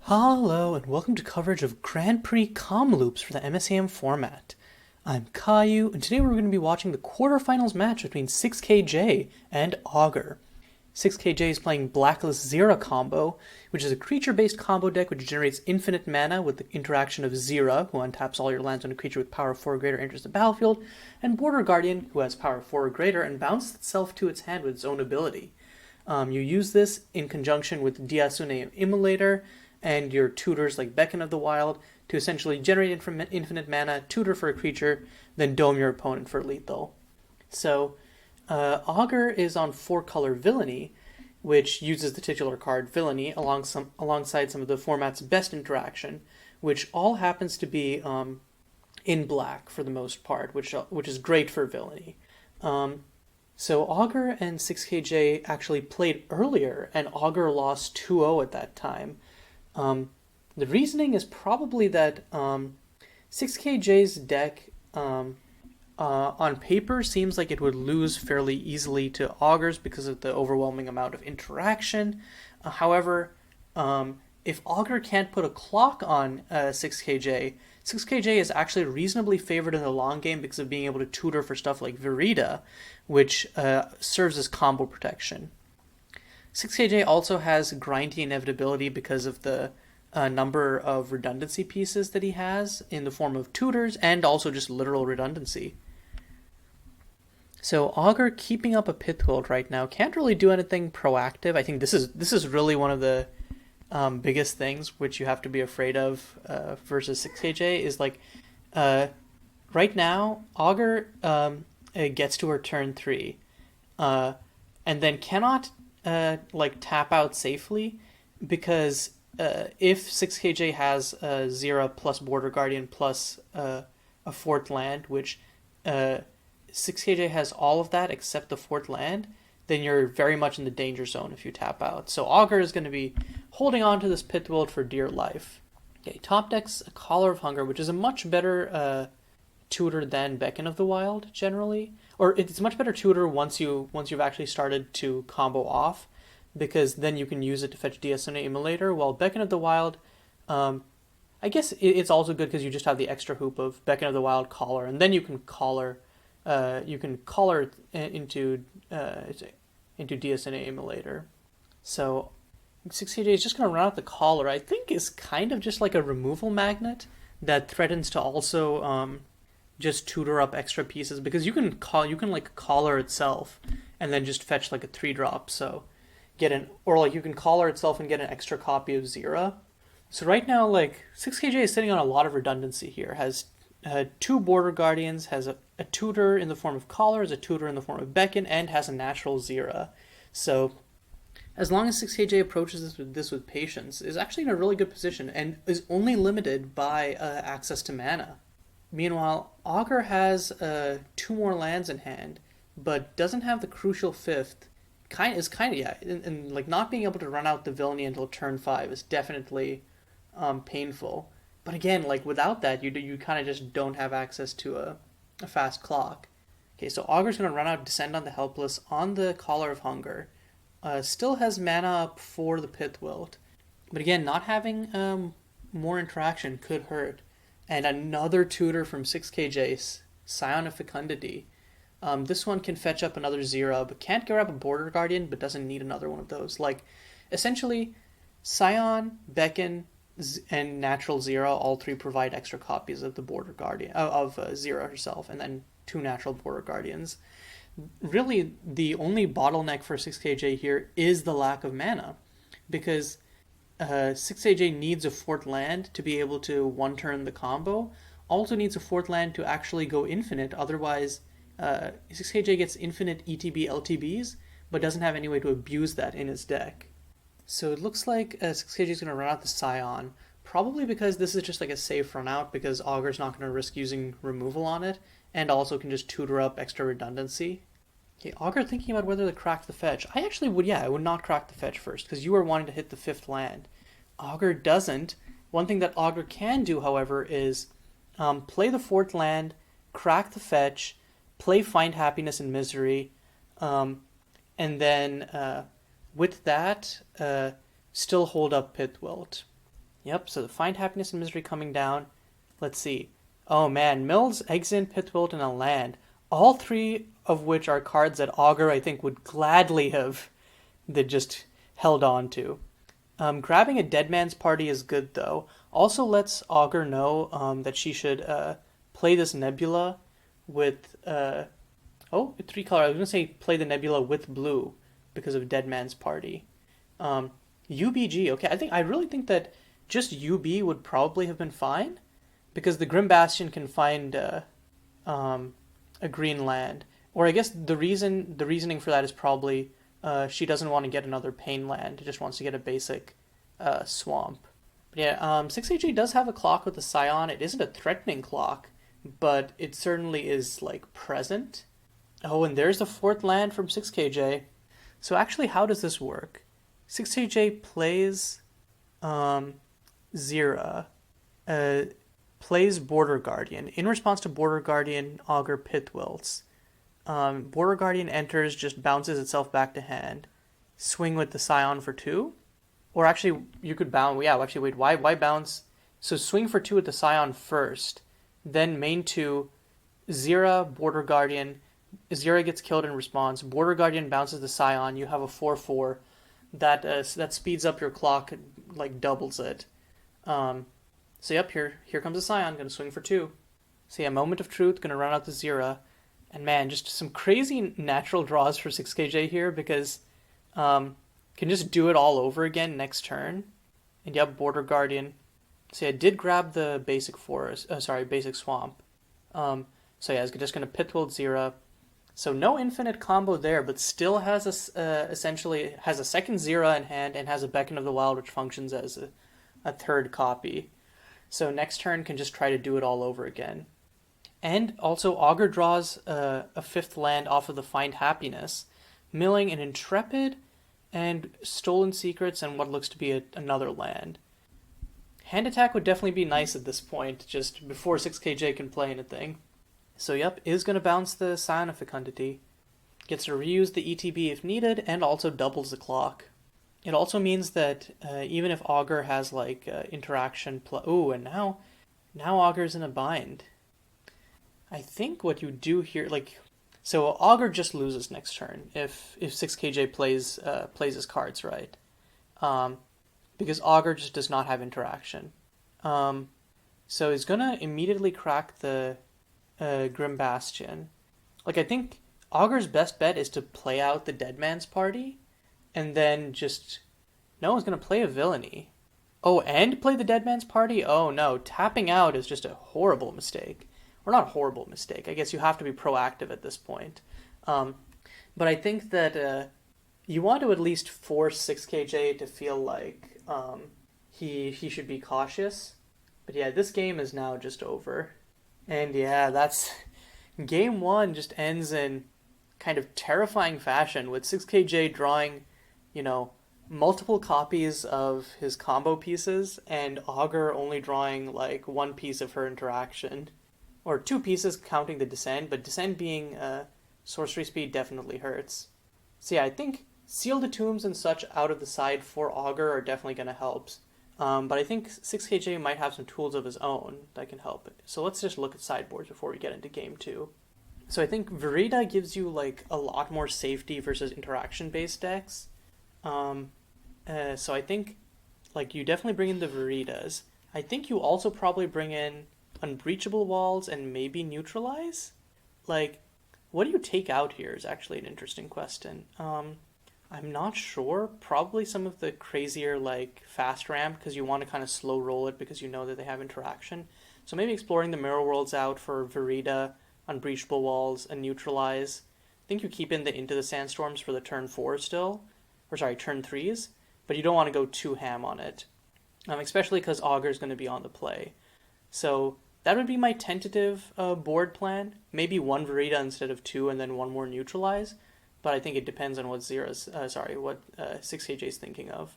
Hello and welcome to coverage of Grand Prix Kamloops for the MSEM format. I'm Caillou, and today we're going to be watching the quarterfinals match between 6KJ and Augur. 6KJ is playing Blackless Xira combo, which is a creature-based combo deck which generates infinite mana with the interaction of Xira, who untaps all your lands when a creature with power 4 or greater enters the battlefield, and Border Guardian, who has power 4 or greater and bounces itself to its hand with its own ability. You use this in conjunction with Diasune Immolator and your tutors like Beacon of the Wild to essentially generate infinite mana, tutor for a creature, then dome your opponent for lethal. So Augur is on 4-color Villainy, which uses the titular card Villainy alongside some of the format's best interaction, which all happens to be in black for the most part, which is great for Villainy. So Augur and 6KJ actually played earlier, and Augur lost 2-0 at that time. The reasoning is probably that 6KJ's deck on paper seems like it would lose fairly easily to Augur's because of the overwhelming amount of interaction. However, if Augur can't put a clock on 6KJ, 6KJ is actually reasonably favored in the long game because of being able to tutor for stuff like Virida, which serves as combo protection. 6KJ also has grindy inevitability because of the number of redundancy pieces that he has in the form of tutors and also just literal redundancy. So Augur keeping up a Pithgold right now can't really do anything proactive. I think this is really one of the biggest things which you have to be afraid of versus 6KJ is like right now Augur gets to her turn 3 and then cannot tap out safely because if 6KJ has Xira plus Border Guardian plus a 4th land, which 6KJ has all of that except the 4th land, then you're very much in the danger zone if you tap out. So Augur is going to be holding on to this Pithworld for dear life. Okay, top deck's a Collar of Hunger, which is a much better tutor than Beacon of the Wild generally, or it's a much better tutor once you've actually started to combo off, because then you can use it to fetch Diasune Immolator, while Beacon of the Wild, I guess it's also good because you just have the extra hoop of Beacon of the Wild Collar, and then you can collar into Diasune Immolator. So 6KJ is just going to run out the Collar. I think is kind of just like a removal magnet that threatens to also just tutor up extra pieces, because you can Collar itself and then just fetch like a 3-drop. So you can Collar itself and get an extra copy of Xira. So right now, 6KJ is sitting on a lot of redundancy here. Has 2 Border Guardians, has a tutor in the form of Collar, has a tutor in the form of Beacon, and has a natural Xira. So as long as 6KJ approaches this with patience, is actually in a really good position and is only limited by access to mana. Meanwhile, Augur has 2 more lands in hand, but doesn't have the crucial 5th. And not being able to run out the Villainy until turn 5 is definitely painful. But again, without that, you kind of just don't have access to a fast clock. Okay, so Augur's going to run out Descend on the Helpless on the Collar of Hunger. Still has mana up for the Pithwilt. But again, not having more interaction could hurt. And another tutor from 6KJ, Scion of Fecundity. This one can fetch up another Xira, but can't grab a Border Guardian, but doesn't need another one of those. Essentially, Scion, Beacon, and Natural Xira, all 3 provide extra copies of the Border Guardian, of Xira herself, and then 2 natural Border Guardians. Really, the only bottleneck for 6KJ here is the lack of mana, because 6KJ needs a 4th land to be able to one-turn the combo, also needs a 4th land to actually go infinite, otherwise 6KJ gets infinite ETB LTBs, but doesn't have any way to abuse that in his deck. So it looks like 6KJ is going to run out the Scion, probably because this is just like a safe run out, because Augur's not going to risk using removal on it, and also can just tutor up extra redundancy. Okay, Augur thinking about whether to crack the fetch. I would not crack the fetch first, because you are wanting to hit the 5th land. Augur doesn't. One thing that Augur can do, however, is play the 4th land, crack the fetch, play Find Happiness and Misery, and then with that, still hold up Pithwilt. Yep, so the Find Happiness and Misery coming down. Let's see. Oh man, Mills, Exit, Pithwilt, and a land. All three of which are cards that Augur, I think, would gladly have just held on to. Grabbing a Dead Man's Party is good, though. Also lets Augur know that she should play this Nebula with... three color. I was going to say play the Nebula with blue because of Dead Man's Party. UBG, okay. I really think that just UB would probably have been fine because the Grim Bastion can find a green land. Or I guess the reasoning for that is probably she doesn't want to get another pain land. She just wants to get a basic swamp. But yeah, 6AG does have a clock with the Scion. It isn't a threatening clock, but it certainly is like present. Oh, and there's the fourth land from 6KJ. So actually, how does this work? 6KJ plays Xira, plays Border Guardian. In response to Border Guardian, Augur Pithwilts. Border Guardian enters, just bounces itself back to hand. Swing with the Scion for 2. Or actually, you could bounce. Yeah, actually, wait, why bounce? So swing for 2 with the Scion first. Then main 2, Xira, Border Guardian. Xira gets killed in response. Border Guardian bounces the Scion. You have a 4/4. That speeds up your clock, like doubles it. So yep, here comes the Scion. Gonna swing for 2. So yeah, Moment of Truth. Gonna run out the Xira. And man, just some crazy natural draws for 6KJ here because can just do it all over again next turn. And yep, Border Guardian. So yeah, I did grab the basic forest. Basic swamp. So yeah, it's just gonna Pithwilt Xira. So no infinite combo there, but still has essentially has a second Xira in hand and has a Beacon of the Wild, which functions as a third copy. So next turn can just try to do it all over again. And also Augur draws a fifth land off of the Find Happiness, milling an Intrepid and Stolen Secrets and what looks to be another land. Hand attack would definitely be nice at this point, just before 6KJ can play anything. So yep, is going to bounce the Scion of Fecundity. Gets to reuse the ETB if needed, and also doubles the clock. It also means that even if Augur has like interaction... and now Augur's in a bind. I think what you do here... So Augur just loses next turn if 6KJ plays his cards right. Because Augur just does not have interaction. So he's going to immediately crack the... Grim Bastion. I think Augur's best bet is to play out the Dead Man's Party, and then just... No one's going to play a Villainy. Oh, and play the Dead Man's Party? Oh no, tapping out is just a horrible mistake. Or not a horrible mistake, I guess you have to be proactive at this point. But I think that you want to at least force 6KJ to feel like he should be cautious. But yeah, this game is now just over. And yeah, that's... Game 1 just ends in kind of terrifying fashion with 6KJ drawing, multiple copies of his combo pieces and Augur only drawing like one piece of her interaction. Or 2 pieces counting the Descend, but Descend being sorcery speed definitely hurts. So yeah, I think Seal the Tombs and such out of the side for Augur are definitely going to help. But I think 6KJ might have some tools of his own that can help it. So let's just look at sideboards before we get into game 2. So I think Verida gives you like a lot more safety versus interaction-based decks. So I think you definitely bring in the Veridas. I think you also probably bring in Unbreachable Walls and maybe Neutralize? What do you take out here is actually an interesting question. I'm not sure. Probably some of the crazier fast ramp because you want to kind of slow roll it because you know that they have interaction. So maybe exploring the Mirror Worlds out for Verida, Unbreachable Walls, and Neutralize. I think you keep in the Into the Sandstorms for the turn 4 still. Or sorry, turn 3s. But you don't want to go too ham on it. Especially because Augur's going to be on the play. So that would be my tentative board plan. Maybe 1 Verida instead of 2 and then 1 more Neutralize. But I think it depends on what 6KJ is thinking of.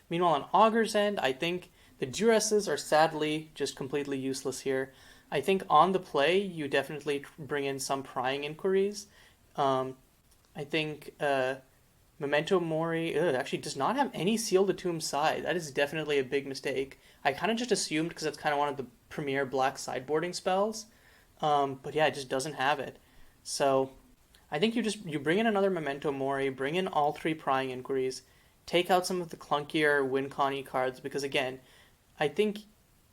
Meanwhile, on Augur's end, I think the Duresses are sadly just completely useless here. I think on the play, you definitely bring in some prying inquiries. I think Memento Mori actually does not have any Seal the Tomb side. That is definitely a big mistake. I kind of just assumed because that's kind of one of the premier black sideboarding spells. But yeah, it just doesn't have it. So I think you bring in another Memento Mori, bring in all three Prying Inquiries, take out some of the clunkier win con cards because again, I think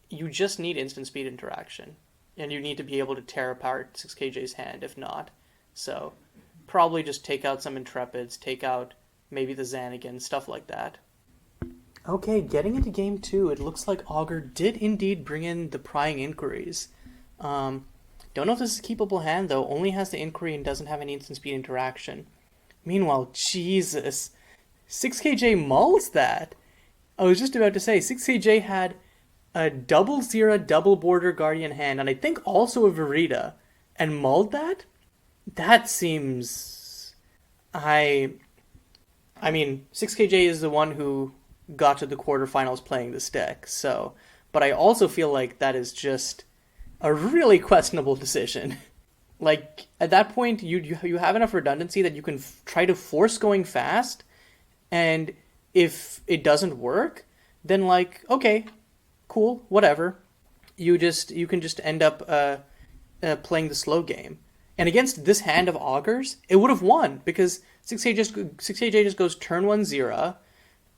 you just need instant speed interaction. And you need to be able to tear apart 6KJ's hand if not. So probably just take out some Intrepids, take out maybe the Xanagan, stuff like that. Okay, getting into game two, it looks like Augur did indeed bring in the Prying Inquiries. Don't know if this is a keepable hand though, only has the Inquiry and doesn't have any instant speed interaction. Meanwhile, Jesus, 6KJ mulls that. I was just about to say, 6KJ had a double Xira, double Border Guardian hand, and I think also a Verita, and mulled that? That seems... I mean, 6KJ is the one who got to the quarterfinals playing this deck, so... But I also feel like that is just a really questionable decision. Like, at that point, you have enough redundancy that you can try to force going fast, and if it doesn't work, then like, okay, cool, whatever. You can just end up playing the slow game. And against this hand of Augurs, it would have won because 6AJ just goes turn 1 Xira,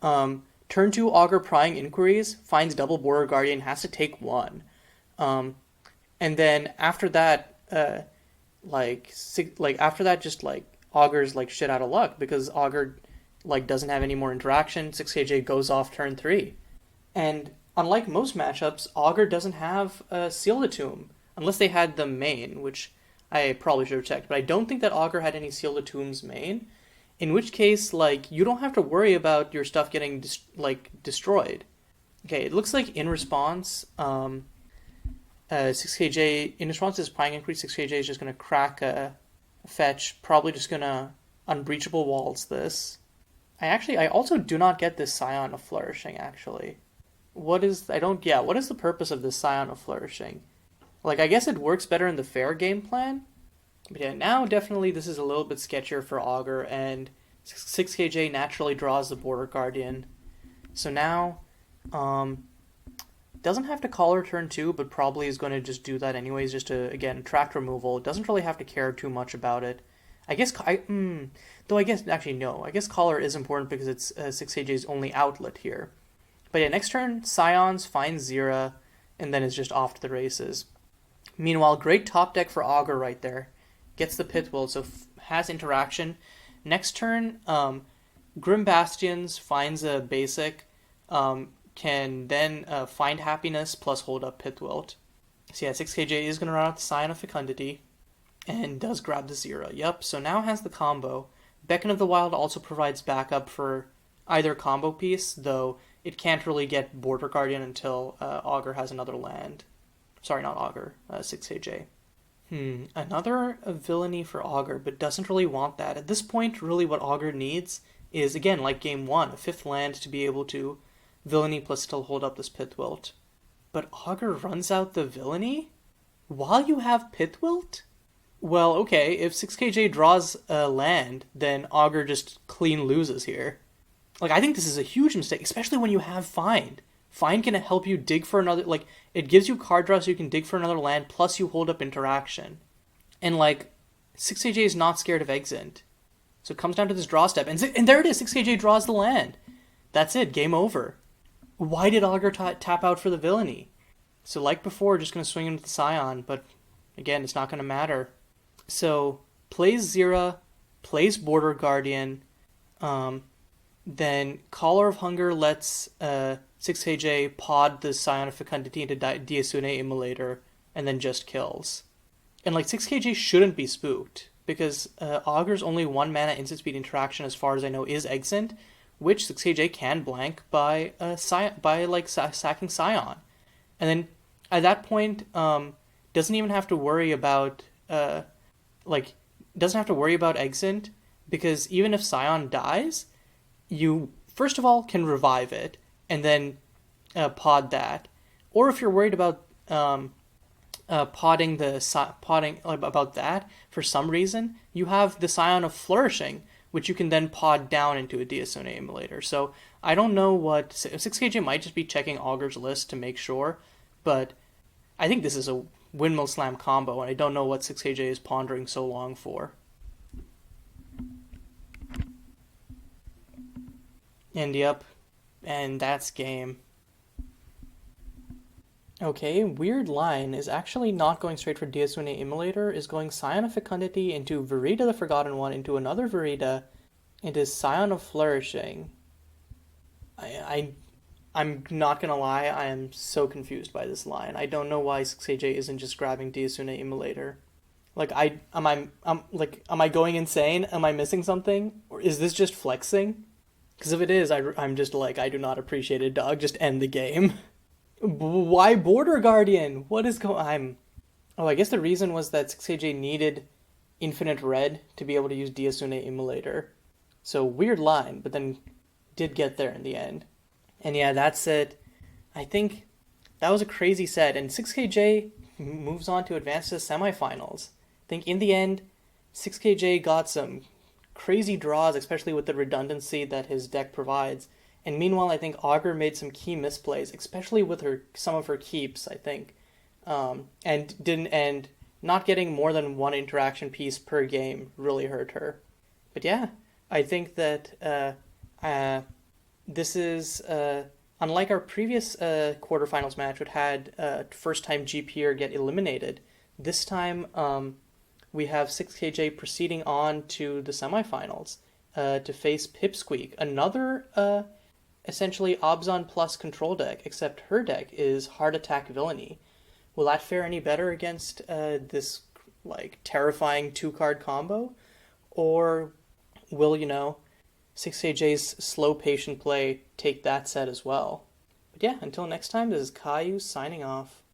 turn 2 Augur Prying Inquiries, finds double Border Guardian, has to take 1. And then after that, after that, just like Augur's like shit out of luck because Augur like doesn't have any more interaction. 6KJ goes off turn 3, and unlike most matchups, Augur doesn't have Seal the Tomb unless they had the main, which I probably should have checked. But I don't think that Augur had any Seal the Tomb's main. In which case, like, you don't have to worry about your stuff getting destroyed. Okay, it looks like in response, 6KJ, in response to his Prying Inquiry, 6KJ is just going to crack a fetch, probably just going to Unbreachable Walls this. I also do not get this Scion of Flourishing, actually. What is the purpose of this Scion of Flourishing? Like, I guess it works better in the fair game plan. But yeah, now definitely this is a little bit sketchier for Augur, and 6KJ naturally draws the Border Guardian. So now, doesn't have to call her turn 2, but probably is going to just do that anyways, just to, again, attract removal. Doesn't really have to care too much about it. I guess Collar is important because it's 6KJ's only outlet here. But yeah, next turn, Scions finds Xira, and then is just off to the races. Meanwhile, great top deck for Augur right there. Gets the Pitwill, so has interaction. Next turn, Grim Bastions finds a basic, can then find Happiness plus hold up Pitwill. So yeah, 6KJ is going to run out the Scion of Fecundity, and does grab the Xira. Yep, so now has the combo. Beacon of the Wild also provides backup for either combo piece, though it can't really get Border Guardian until Augur has another land. Sorry, not Augur, 6KJ. Another Villainy for Augur, but doesn't really want that. At this point, really what Augur needs is, again, like game 1, a 5th land to be able to Villainy plus still hold up this Pitwill. But Augur runs out the Villainy while you have Pitwill? Well, okay, if 6KJ draws a land, then Augur just clean loses here. Like, I think this is a huge mistake, especially when you have Find. Find can help you dig for another, like, it gives you card draw so you can dig for another land, plus you hold up interaction. And, like, 6KJ is not scared of Exit. So it comes down to this draw step, and there it is, 6KJ draws the land. That's it, game over. Why did Augur tap out for the Villainy? So like before, just going to swing into the Scion, but again, it's not going to matter. So, plays Xira, plays Border Guardian, then Collar of Hunger lets 6KJ pod the Scion of Fecundity into Diasune Immolator, and then just kills. And like 6KJ shouldn't be spooked, because Augur's only 1 mana instant speed interaction, as far as I know, is Exit, which 6KJ can blank by sacking Scion. And then at that point, doesn't even have to worry about Exit, because even if Scion dies, you first of all can revive it and then pod that. Or if you're worried about podding about that for some reason, you have the Scion of Flourishing, which you can then pod down into a DSONA emulator. So I don't know what 6KJ might just be checking Augur's list to make sure, but I think this is a windmill slam combo, and I don't know what 6KJ is pondering so long for. And yep, and that's game. Okay, weird line is actually not going straight for DSONA emulator, is going Scion of Fecundity into Verita the Forgotten One, into another Verita, into Scion of Flourishing. I'm not gonna lie, I am so confused by this line. I don't know why 6KJ isn't just grabbing DSONA emulator. Like, am I going insane? Am I missing something? Or is this just flexing? Because if it is, I'm just like, I do not appreciate it, dog. Just end the game. Why Border Guardian? What is going... I guess the reason was that 6KJ needed Infinite Red to be able to use DSONA emulator. So, weird line, but then did get there in the end. And yeah, that's it. I think that was a crazy set, and 6KJ moves on to advance to the semifinals. I think in the end, 6KJ got some crazy draws, especially with the redundancy that his deck provides. And meanwhile, I think Augur made some key misplays, especially with some of her keeps, I think. And not getting more than one interaction piece per game really hurt her. But yeah, I think that this is, unlike our previous quarterfinals match, which had first-time GPer get eliminated, this time we have 6KJ proceeding on to the semifinals to face Pipsqueak, another essentially Obzon plus control deck, except her deck is Heart Attack Villainy. Will that fare any better against this like terrifying 2-card combo? Or will, 6KJ's slow patient play take that set as well? But yeah, until next time, this is Caillou signing off.